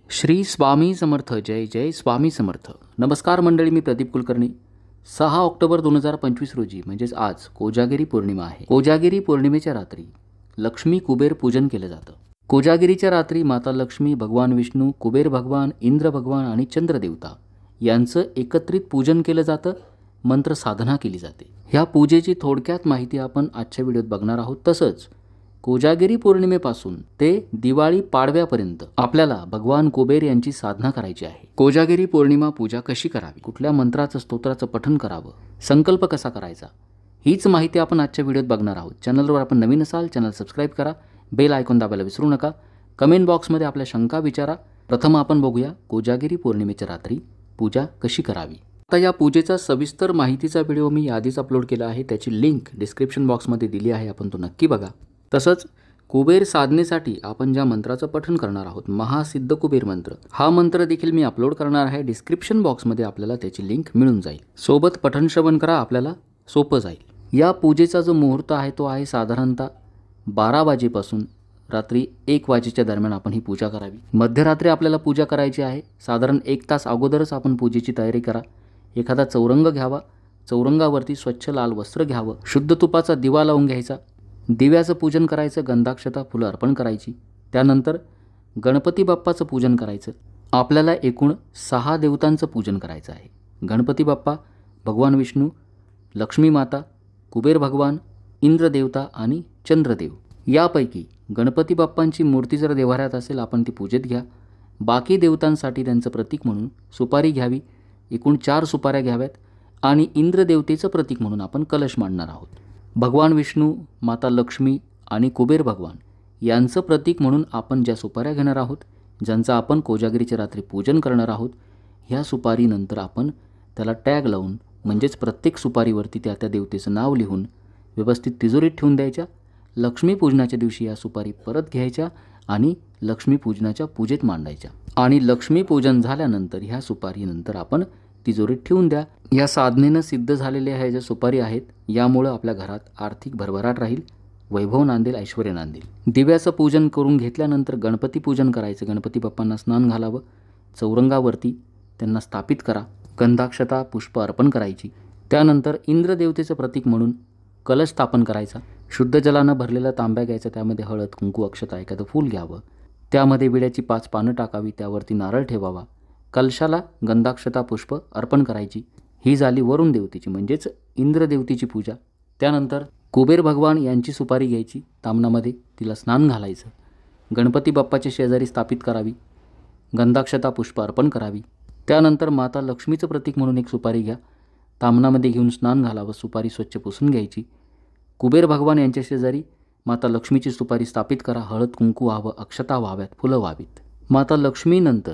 श्री स्वामी समर्थ. जय जय स्वामी समर्थ. नमस्कार मंडळी, मी प्रदीप कुलकर्णी. 6 ऑक्टोबर 2025 रोजी म्हणजेच आज कोजागिरी पौर्णिमा आहे. कोजागिरी पौर्णिमेच्या रात्री लक्ष्मी कुबेर पूजन केलं जातं. कोजागिरीच्या रात्री माता लक्ष्मी, भगवान विष्णू, कुबेर भगवान, इंद्र भगवान आणि चंद्रदेवता यांचं एकत्रित पूजन केलं जातं. मंत्र साधना केली जाते. ह्या पूजेची थोडक्यात माहिती आपण आजच्या व्हिडिओत बघणार आहोत. तसंच कोजागिरी पौर्णिमेपासून ते दिवाळी पाडव्यापर्यंत आपल्याला भगवान कुबेर यांची साधना करायची आहे. कोजागिरी पौर्णिमा पूजा कशी करावी, कुठल्या मंत्राचं स्तोत्राचं पठण करावं, संकल्प कसा करायचा, हीच माहिती आपण आजच्या व्हिडिओत बघणार आहोत. चॅनलवर आपण नवीन असाल चॅनल सबस्क्राईब करा, बेल आयकॉन दाबायला विसरू नका. कमेंट बॉक्समध्ये आपल्या शंका विचारा. प्रथम आपण बघूया कोजागिरी पौर्णिमेच्या रात्री पूजा कशी करावी. आता या पूजेचा सविस्तर माहितीचा व्हिडिओ मी आधीच अपलोड केला आहे. त्याची लिंक डिस्क्रिप्शन बॉक्समध्ये दिली आहे, आपण तो नक्की बघा. तसंच कुबेर साधनेसाठी आपण ज्या मंत्राचं पठण करणार आहोत, महासिद्ध कुबेर मंत्र, हा मंत्र देखील मी अपलोड करणार आहे. डिस्क्रिप्शन बॉक्समध्ये आपल्याला त्याची लिंक मिळून जाईल. सोबत पठण श्रवण करा, आपल्याला सोपं जाईल. या पूजेचा जो मुहूर्त आहे तो आहे साधारणतः 12 वाजेपासून रात्री 1 वाजेच्या दरम्यान आपण ही पूजा करावी. मध्यरात्री आपल्याला पूजा करायची आहे. साधारण 1 तास अगोदरच आपण पूजेची तयारी करा. एखादा चौरंग घ्यावा, चौरंगावरती स्वच्छ लाल वस्त्र घ्यावं, शुद्ध तुपाचा दिवा लावून घ्यायचा, दिव्याचं पूजन करायचं, गंधाक्षता फुलं अर्पण करायची. त्यानंतर गणपती बाप्पाचं पूजन करायचं. आपल्याला एकूण 6 देवतांचं पूजन करायचं आहे. गणपती बाप्पा, भगवान विष्णू, लक्ष्मी माता, कुबेर भगवान, इंद्र देवता आणि चंद्रदेव. यापैकी गणपती बाप्पांची मूर्ती जर देव्हाऱ्यात असेल आपण ती पूजेत घ्या. बाकी देवतांसाठी त्यांचं प्रतीक म्हणून सुपारी घ्यावी. एकूण 4 सुपाऱ्या घ्याव्यात आणि इंद्र देवतेचं प्रतीक म्हणून आपण कलश मांडणार आहोत. भगवान विष्णू, माता लक्ष्मी आणि कुबेर भगवान यांचं प्रतीक म्हणून आपण ज्या सुपाऱ्या घेणार आहोत, ज्यांचं आपण कोजागिरीच्या रात्री पूजन करणार आहोत, ह्या सुपारीनंतर आपण त्याला टॅग लावून म्हणजेच प्रत्येक सुपारीवरती त्या त्या देवतेचं नाव लिहून व्यवस्थित तिजोरीत ठेवून द्यायच्या. लक्ष्मीपूजनाच्या दिवशी या सुपारी परत घ्यायच्या आणि लक्ष्मीपूजनाच्या पूजेत मांडायच्या. आणि लक्ष्मीपूजन झाल्यानंतर ह्या सुपारीनंतर आपण तिजोरीत ठेवून द्या. या साधनेनं सिद्ध झालेल्या ह्या ज्या सुपारी आहेत, यामुळं आपल्या घरात आर्थिक भरभराट राहील, वैभव नांदेल, ऐश्वर्य नांदेल. दिव्याचं पूजन करून घेतल्यानंतर गणपती पूजन करायचं. गणपती बाप्पांना स्नान घालावं, चौरंगावरती त्यांना स्थापित करा, गंधाक्षता पुष्प अर्पण करायची. त्यानंतर इंद्रदेवतेचं प्रतीक म्हणून कलश स्थापन करायचा. शुद्ध जलानं भरलेला तांब्या घ्यायचा, त्यामध्ये हळद, कुंकू, अक्षता, एखादं फूल घ्यावं, त्यामध्ये विड्याची 5 पानं टाकावी, त्यावरती नारळ ठेवावा, कलशाला गंधाक्षता पुष्प अर्पण करायची. ही झाली वरुण देवतेची म्हणजेच इंद्रदेवतेची पूजा. त्यानंतर कुबेर भगवान यांची सुपारी घ्यायची, तामणामध्ये तिला स्नान घालायचं, गणपती बाप्पाच्या शेजारी स्थापित करावी, गंधाक्षता पुष्प अर्पण करावी. त्यानंतर माता लक्ष्मीचं प्रतीक म्हणून एक सुपारी घ्या, तामणामध्ये घेऊन स्नान घालावं, सुपारी स्वच्छ पुसून घ्यायची. कुबेर भगवान यांच्या शेजारी माता लक्ष्मीची सुपारी स्थापित करा, हळद कुंकू व्हावं, अक्षता व्हाव्यात, फुलं व्हावीत. माता लक्ष्मीनंतर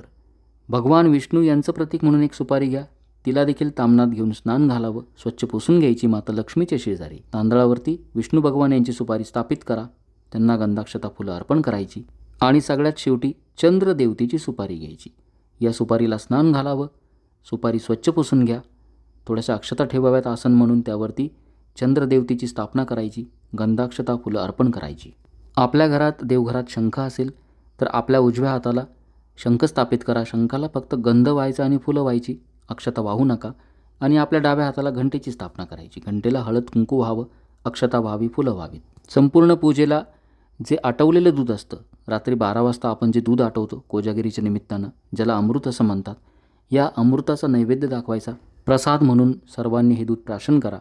भगवान विष्णू यांचं प्रतीक म्हणून एक सुपारी घ्या, तिला देखील तामणात घेऊन स्नान घालावं, स्वच्छ पुसून घ्यायची. माता लक्ष्मीच्या शेजारी तांदळावरती विष्णू भगवान यांची सुपारी स्थापित करा, त्यांना गंधाक्षता फुलं अर्पण करायची. आणि सगळ्यात शेवटी चंद्रदेवतेची सुपारी घ्यायची. या सुपारीला स्नान घालावं, सुपारी स्वच्छ पुसून घ्या, थोड्याशा अक्षता ठेवाव्यात आसन म्हणून, त्यावरती चंद्रदेवतेची स्थापना करायची, गंधाक्षता फुलं अर्पण करायची. आपल्या घरात देवघरात शंख असेल तर आपल्या उजव्या हाताला शंख स्थापित करा. शंखाला फक्त गंध व्हायचा आणि फुलं व्हायची, अक्षता वाहू नका. आणि आपल्या डाव्या हाताला घंटेची स्थापना करायची. घंटेला हळद कुंकू व्हावं, अक्षता व्हावी, फुलं व्हावीत. संपूर्ण पूजेला जे आटवलेलं दूध असतं, रात्री 12 वाजता आपण जे दूध आटवतो कोजागिरीच्या निमित्तानं, ज्याला अमृत असं म्हणतात, या अमृताचा नैवेद्य दाखवायचा. प्रसाद म्हणून सर्वांनी हे दूध प्राशन करा.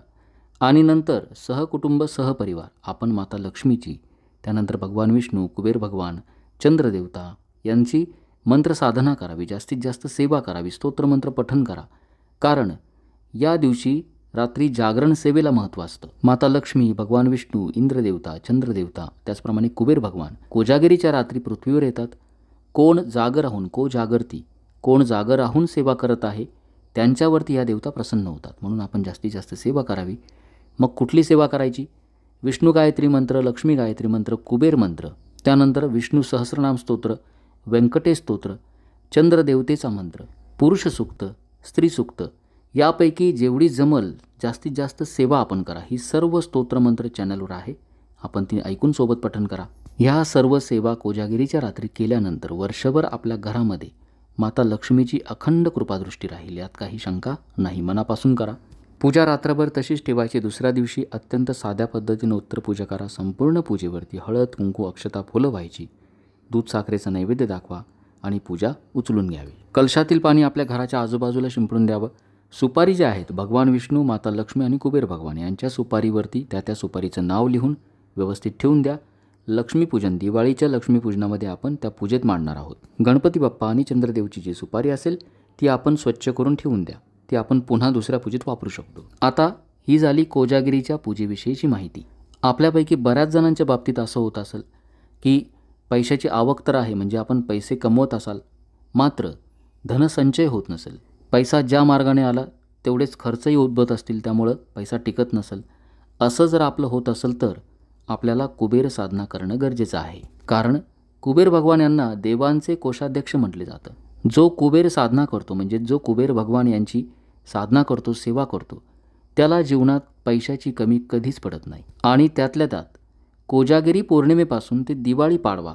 आणि नंतर सहकुटुंब सहपरिवार आपण माता लक्ष्मीची, त्यानंतर भगवान विष्णू, कुबेर भगवान, चंद्रदेवता यांची मंत्र साधना करावी, जास्तीत जास्त सेवा करावी, स्तोत्रमंत्र पठण करा. कारण या दिवशी रात्री जागरण सेवेला महत्त्व असतं. माता लक्ष्मी, भगवान विष्णू, इंद्रदेवता, चंद्रदेवता, त्याचप्रमाणे कुबेर भगवान कोजागिरीच्या रात्री पृथ्वीवर येतात. कोण जाग राहून, को जागरती, कोण जाग राहून सेवा करत आहे त्यांच्यावरती या देवता प्रसन्न होतात. म्हणून आपण जास्तीत जास्त सेवा करावी. मग कुठली सेवा करायची? विष्णू गायत्री मंत्र, लक्ष्मी गायत्री मंत्र, कुबेर मंत्र, त्यानंतर विष्णू सहस्रनाम स्तोत्र, व्यंकटेश स्तोत्र, चंद्रदेवतेचा मंत्र, पुरुष सूक्त, स्त्री सूक्त, यापैकी जेवढी जमल जास्तीत जास्त सेवा आपण करा. ही सर्व स्तोत्रमंत्र चॅनलवर आहे, आपण ती ऐकून सोबत पठण करा. ह्या सर्व सेवा कोजागिरीच्या रात्री केल्यानंतर वर्षभर आपल्या घरामध्ये माता लक्ष्मीची अखंड कृपादृष्टी राहील, यात काही शंका नाही. मनापासून करा. पूजा रात्रभर तशीच ठेवायची. दुसऱ्या दिवशी अत्यंत साध्या पद्धतीने उत्तर पूजा करा. संपूर्ण पूजेवरती हळद, कुंकू, अक्षता, फुलं व्हायची. दूध साखरेचा नैवेद्य दाखवा आणि पूजा उचलून घ्यावी. कलशातील पाणी आपल्या घराच्या आजूबाजूला शिंपडून द्यावं. सुपारी ज्या आहेत, भगवान विष्णू, माता लक्ष्मी आणि कुबेर भगवान यांच्या सुपारीवरती त्या सुपारीचं नाव लिहून व्यवस्थित ठेवून द्या. लक्ष्मीपूजन, दिवाळीच्या लक्ष्मीपूजनामध्ये आपण त्या पूजेत मांडणार आहोत. गणपती बाप्पा आणि चंद्रदेवची जी सुपारी असेल ती आपण स्वच्छ करून ठेवून द्या. ती आपण पुन्हा दुसऱ्या पूजेत वापरू शकतो. आता ही झाली कोजागिरीच्या पूजेविषयीची माहिती. आपल्यापैकी बऱ्याच जणांच्या बाबतीत असं होत असेल की पैशाची आवक तर आहे, म्हणजे आपण पैसे कमवत असाल, मात्र धनसंचय होत नसेल. पैसा ज्या मार्गाने आला तेवढेच खर्चही उद्भवत असतील, त्यामुळं पैसा टिकत नसेल. असं जर आपलं होत असेल तर आपल्याला कुबेर साधना करणं गरजेचं आहे. कारण कुबेर भगवान यांना देवांचे कोषाध्यक्ष म्हटले जातं. जो कुबेर साधना करतो, म्हणजे जो कुबेर भगवान यांची साधना करतो, सेवा करतो, त्याला जीवनात पैशाची कमी कधीच पडत नाही. आणि त्यातल्या त्यात कोजागिरी पौर्णिमेपासून ते दिवाळी पाडवा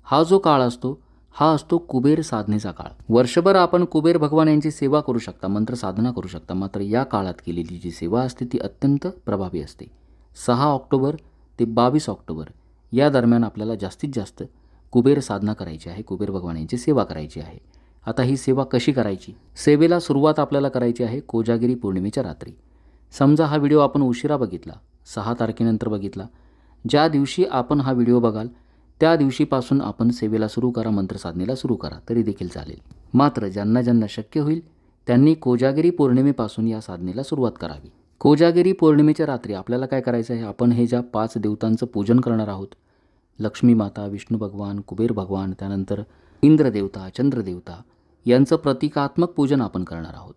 हा जो काळ असतो, हा असतो कुबेर साधनेचा काळ. वर्षभर आपण कुबेर भगवान यांची सेवा करू शकता, मंत्र साधना करू शकता, मात्र या काळात केलेली जी सेवा असते ती अत्यंत प्रभावी असते. 6 ऑक्टोबर ते 22 ऑक्टोबर या दरम्यान आपल्याला जास्तीत जास्त कुबेर साधना करायची आहे, कुबेर भगवान यांची सेवा करायची आहे. आता ही सेवा कशी करायची? सेवेला सुरुवात आपल्याला करायची आहे कोजागिरी पौर्णिमेच्या रात्री. समजा हा व्हिडिओ आपण उशिरा बघितला, 6 तारखेनंतर बघितला, ज्या दिवशी आपण हा व्हिडिओ बघाल त्या दिवशीपासून आपण सेवेला सुरू करा, मंत्रसाधनेला सुरू करा, तरी देखील चालेल. मात्र ज्यांना ज्यांना शक्य होईल त्यांनी कोजागिरी पौर्णिमेपासून या साधनेला सुरुवात करावी. कोजागिरी पौर्णिमेच्या रात्री आपल्याला काय करायचं आहे? आपण हे ज्या 5 देवतांचं पूजन करणार आहोत, लक्ष्मी माता, विष्णू भगवान, कुबेर भगवान, त्यानंतर इंद्रदेवता, चंद्रदेवता यांचं प्रतिकात्मक पूजन आपण करणार आहोत.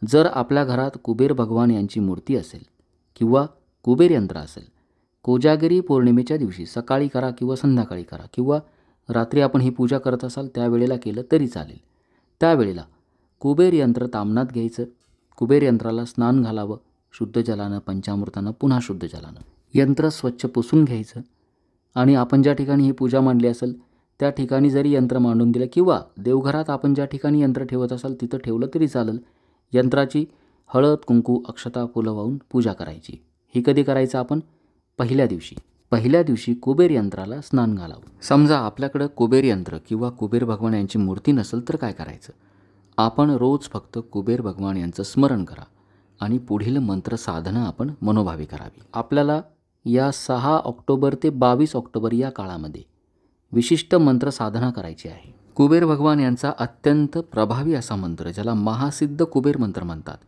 जर आपल्या घरात कुबेर भगवान यांची मूर्ती असेल किंवा कुबेर यंत्र असेल, कोजागिरी पौर्णिमेच्या दिवशी सकाळी करा किंवा संध्याकाळी करा किंवा रात्री आपण ही पूजा करत असाल त्यावेळेला केलं तरी चालेल. त्यावेळेला कुबेर यंत्र तामनात घ्यायचं, कुबेर यंत्राला स्नान घालावं, शुद्ध जलानं, पंचामृतानं, पुन्हा शुद्ध जलानं. यंत्र स्वच्छ पुसून घ्यायचं आणि आपण ज्या ठिकाणी ही पूजा मांडली असेल त्या ठिकाणी जरी यंत्र मांडून दिलं किंवा देवघरात आपण ज्या ठिकाणी यंत्र ठेवत असाल तिथं ठेवलं तरी चालेल. यंत्राची हळद, कुंकू, अक्षता, फुलं वाहून पूजा करायची. ही कधी करायचं? आपण पहिल्या दिवशी कुबेर यंत्राला स्नान घालावं. समजा आपल्याकडं कुबेर यंत्र किंवा कुबेर भगवान यांची मूर्ती नसेल तर काय करायचं? आपण रोज फक्त कुबेर भगवान यांचं स्मरण करा आणि पुढील मंत्र साधना आपण मनोभावी करावी. आपल्याला या 6 ऑक्टोबर ते 22 ऑक्टोबर या काळामध्ये विशिष्ट मंत्र साधना करायची आहे. कुबेर भगवान यांचा अत्यंत प्रभावी असा मंत्र, ज्याला महासिद्ध कुबेर मंत्र म्हणतात,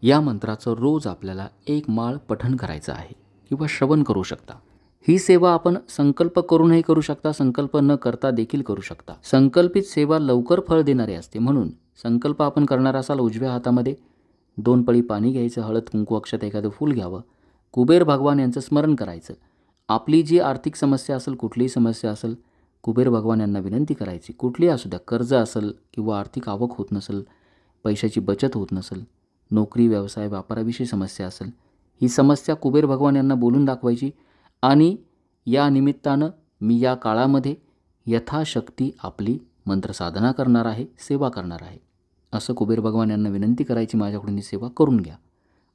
या मंत्राचं रोज आपल्याला 1 माळ पठण करायचं आहे किंवा श्रवण करू शकता. ही सेवा आपण संकल्प करूनही करू शकता, संकल्प न करता देखील करू शकता. संकल्पित सेवा लवकर फळ देणारी असते, म्हणून संकल्प आपण करणार असाल उजव्या हातामध्ये 2 पळी पाणी घ्यायचं, हळद, कुंकू, अक्षता, एखादं फूल घ्यावं, कुबेर भगवान यांचं स्मरण करायचं. आपली जी आर्थिक समस्या असेल, कुठलीही समस्या असेल, कुबेर भगवान यांना विनंती करायची, कुठलीही असू द्या, कर्ज असेल किंवा आर्थिक आवक होत नसेल, पैशाची बचत होत नसेल, नोकरी, व्यवसाय, व्यापाराविषयी समस्या असेल, ही समस्या कुबेर भगवान यांना बोलून दाखवायची आणि या निमित्तानं मी या काळामध्ये यथाशक्ती आपली मंत्रसाधना करणार आहे, सेवा करणार आहे, असं कुबेर भगवान यांना विनंती करायची. माझ्याकडून ही सेवा करून घ्या.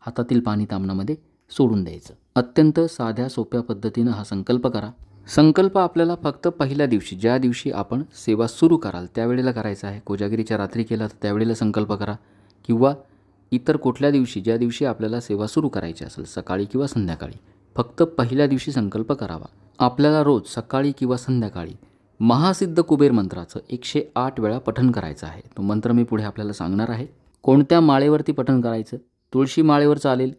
हातातील पाणी तामणामध्ये सोडून द्यायचं. अत्यंत साध्या सोप्या पद्धतीनं हा संकल्प करा. संकल्प आपल्याला फक्त पहिल्या दिवशी, ज्या दिवशी आपण सेवा सुरू कराल त्यावेळेला करायचा आहे. कोजागिरीच्या रात्री केला तर त्यावेळेला संकल्प करा किंवा इतर कुठल्या दिवशी, ज्या दिवशी आपल्याला सेवा सुरू करायची असेल, सकाळी किंवा संध्याकाळी, फक्त पहिल्या दिवशी संकल्प करावा. आपल्याला रोज सकाळी किंवा संध्याकाळी महासिद्ध कुबेर मंत्राचं 108 वेळा पठण करायचं आहे. तो मंत्र मी पुढे आपल्याला सांगणार आहे. कोणत्या माळेवरती पठण करायचं? तुळशी माळेवर चालेल,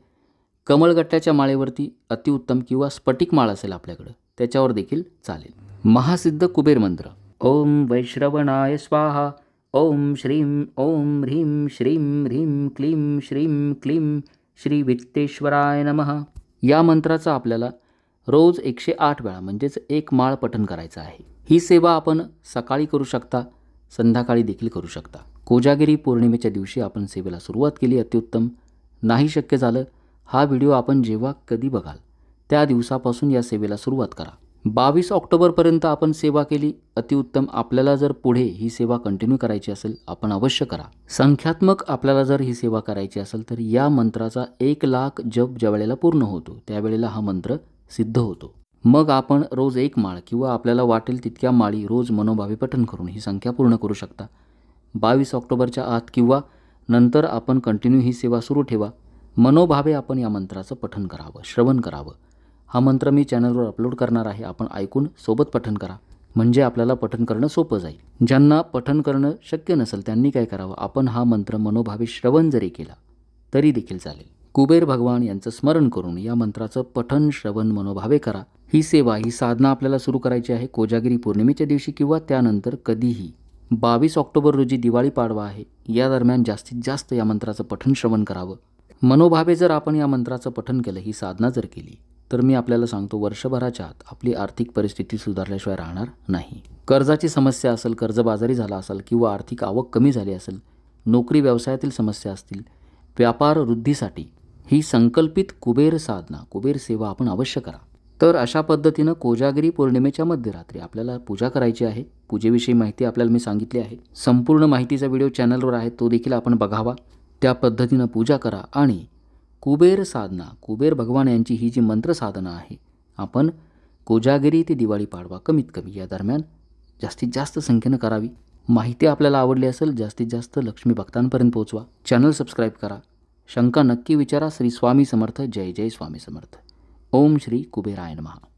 कमळगट्ट्याच्या माळेवरती अतिउत्तम, किंवा स्फटिक माळ असेल आपल्याकडं त्याच्यावर देखील चालेल. महासिद्ध कुबेर मंत्र: ओम वैश्रवणाय स्वाहा, ओम श्रीं ओम ह्रीं श्रीं ह्रीं क्लीं श्रीं क्लीं श्री वित्तेश्वराय नमः. या मंत्राचा आपल्याला रोज 108 वेळा म्हणजेच 1 माळ पठण करायचं आहे. ही सेवा आपण सकाळी करू शकता, संध्याकाळी देखील करू शकता. कोजागिरी पौर्णिमेच्या दिवशी आपण सेवेला सुरुवात केली, अत्युत्तम. नाही शक्य झालं, हा व्हिडिओ आपण जेव्हा कधी बघाल त्या दिवसापासून या सेवेला सुरुवात करा. 22 ऑक्टोबरपर्यंत आपण सेवा केली, अतिउत्तम. आपल्याला जर पुढे ही सेवा कंटिन्यू करायची असेल आपण अवश्य करा. संख्यात्मक आपल्याला जर ही सेवा करायची असेल तर या मंत्राचा 1,00,000 जप ज्या वेळेला पूर्ण होतो त्यावेळेला हा मंत्र सिद्ध होतो. मग आपण रोज 1 माळ किंवा आपल्याला वाटेल तितक्या माळी रोज मनोभावे पठण करून ही संख्या पूर्ण करू शकता. 22 ऑक्टोबरच्या आत किंवा नंतर आपण कंटिन्यू ही सेवा सुरू ठेवा. मनोभावे आपण या मंत्राचं पठण करावं, श्रवण करावं. हा मंत्र मी चॅनलवर अपलोड करणार आहे. आपण ऐकून सोबत पठण करा, म्हणजे आपल्याला पठण करणं सोपं जाईल. ज्यांना पठण करणं शक्य नसेल त्यांनी काय करावं, आपण हा मंत्र मनोभावे श्रवण जरी केला तरी देखील चालेल. कुबेर भगवान यांचं स्मरण करून या मंत्राचं पठण श्रवण मनोभावे करा. ही सेवा, ही साधना आपल्याला सुरू करायची आहे कोजागिरी पौर्णिमेच्या दिवशी किंवा त्यानंतर कधीही. 22 ऑक्टोबर रोजी दिवाळी पाडवा आहे. या दरम्यान जास्तीत जास्त या मंत्राचं पठण श्रवण करावं. मनोभावे जर आपण या मंत्राचं पठण केलं, ही साधना जर केली तर मी आपल्याला सांगतो वर्षभराच्या आत आपली आर्थिक परिस्थिती सुधारल्याशिवाय राहणार नाही. कर्जाची समस्या असेल, कर्जबाजारी झाला असेल किंवा आर्थिक आवक कमी झाली असेल, नोकरी व्यवसायातील समस्या असतील, व्यापार वृद्धीसाठी ही संकल्पित कुबेर साधना, कुबेर सेवा आपण अवश्य करा. तर अशा पद्धतीनं कोजागिरी पौर्णिमेच्या मध्यरात्री आपल्याला पूजा करायची आहे. पूजेविषयी माहिती आपल्याला मी सांगितली आहे. संपूर्ण माहितीचा व्हिडिओ चॅनलवर आहे, तो देखील आपण बघावा. त्या पद्धतीनं पूजा करा आणि कुबेर साधना, कुबेर भगवान यांची ही जी मंत्र साधना आहे आपण कोजागिरी ते दिवाळी पाडवा कमीत कमी या दरम्यान जास्तीत जास्त संख्येनं करावी. माहिती आपल्याला आवडली असेल जास्तीत जास्त लक्ष्मी भक्तांपर्यंत पोहोचवा. चॅनल सबस्क्राईब करा. शंका नक्की विचारा. श्री स्वामी समर्थ. जय जय स्वामी समर्थ. ओम श्री कुबेराय नमः.